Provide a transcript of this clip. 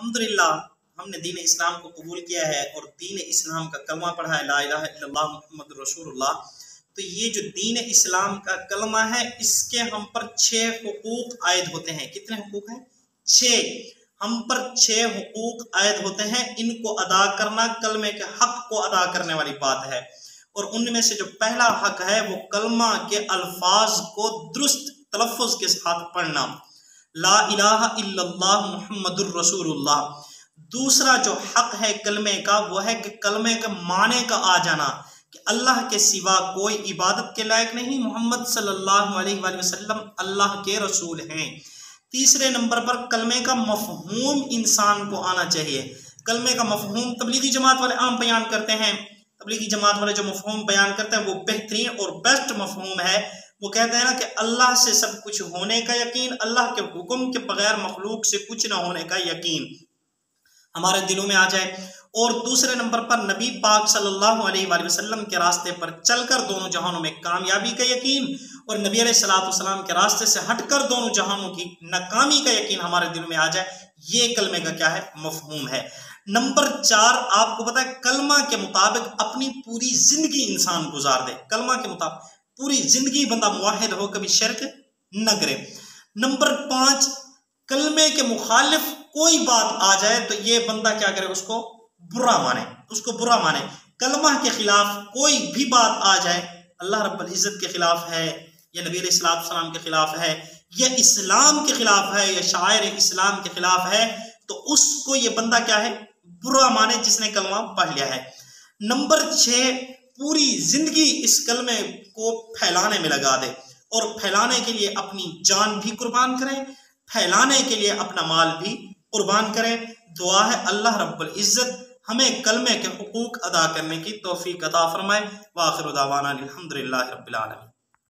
الحمدللہ ہم نے دین اسلام کو قبول کیا ہے اور دین اسلام کا کلمہ پڑھا ہے لا الہ الا اللہ محمد رسول اللہ، تو یہ جو دین اسلام کا کلمہ ہے اس کے ہم پر 6 حقوق عائد ہوتے ہیں۔ کتنے حقوق ہیں؟ 6۔ ہم پر 6 حقوق عائد ہوتے ہیں، ان کو ادا کرنا کلمے کے حق کو ادا کرنے والی بات ہے، اور ان میں سے جو پہلا حق ہے وہ کلمہ کے الفاظ کو درست تلفظ کے ساتھ پڑھنا، لا الہ الا اللہ محمد الرسول اللہ۔ دوسرا جو حق ہے کلمے کا وہ ہے کہ کلمے کے معنی کا آ جانا کہ اللہ کے سوا کوئی عبادت کے لائق نہیں، محمد صلی اللہ علیہ وآلہ وسلم اللہ کے رسول ہیں۔ تیسرے نمبر پر کلمے کا مفہوم انسان کو آنا چاہیے۔ کلمے کا مفہوم تبلیغی جماعت والے عام بیان کرتے ہیں، تبلیغی جماعت والے جو مفہوم بیان کرتے ہیں وہ بہترین اور بیسٹ مفہوم ہے۔ وہ کہتے ہیں نا کہ اللہ سے سب کچھ ہونے کا یقین، اللہ کے حکم کے بغیر مخلوق سے کچھ نہ ہونے کا یقین ہمارے دلوں میں آ جائے۔ اور دوسرے نمبر پر نبی پاک صلی اللہ علیہ وآلہ وسلم کے راستے پر چل کر دونوں جہانوں میں کامیابی کا یقین، اور نبی علیہ السلام کے راستے سے ہٹ کر دونوں جہانوں کی ناکامی کا یقین ہمارے دلوں میں آ جائے، یہ کلمے کا کیا ہے؟ مفہوم ہے۔ نمبر 4، آپ کو پتا ہے کلمہ کے مطابق اپنی پوری زندگی انسان گزار دے، کلمہ کے مطابق پوری زندگی بندہ موحد ہو، کبھی شرک نہ کرے۔ نمبر 5، کلمے کے مخالف کوئی بات آ جائے تو یہ بندہ کیا کرے؟ اس کو برا مانے، اس کو برا مانے۔ کلمہ کے خلاف کوئی بھی بات آ جائے، اللہ رب العزت کے خلاف ہے یا نبی علیہ السلام کے خلاف ہے یا اسلام کے خلاف ہے یا شعائر اسلام کے خلاف ہے، تو اس کو یہ بندہ کیا ہے؟ برا مانے، جس نے کلمہ پڑھ لیا ہے۔ نمبر 6، پوری زندگی اس کلمے کو پھیلانے میں لگا دے، اور پھیلانے کے لیے اپنی جان بھی قربان کرے، پھیلانے کے لیے اپنا مال بھی قربان کرے۔ دعا ہے اللہ رب العزت ہمیں کلمے کے حقوق ادا کرنے کی توفیق عطا فرمائے۔ وآخر دعوانا الحمدللہ رب العالمین۔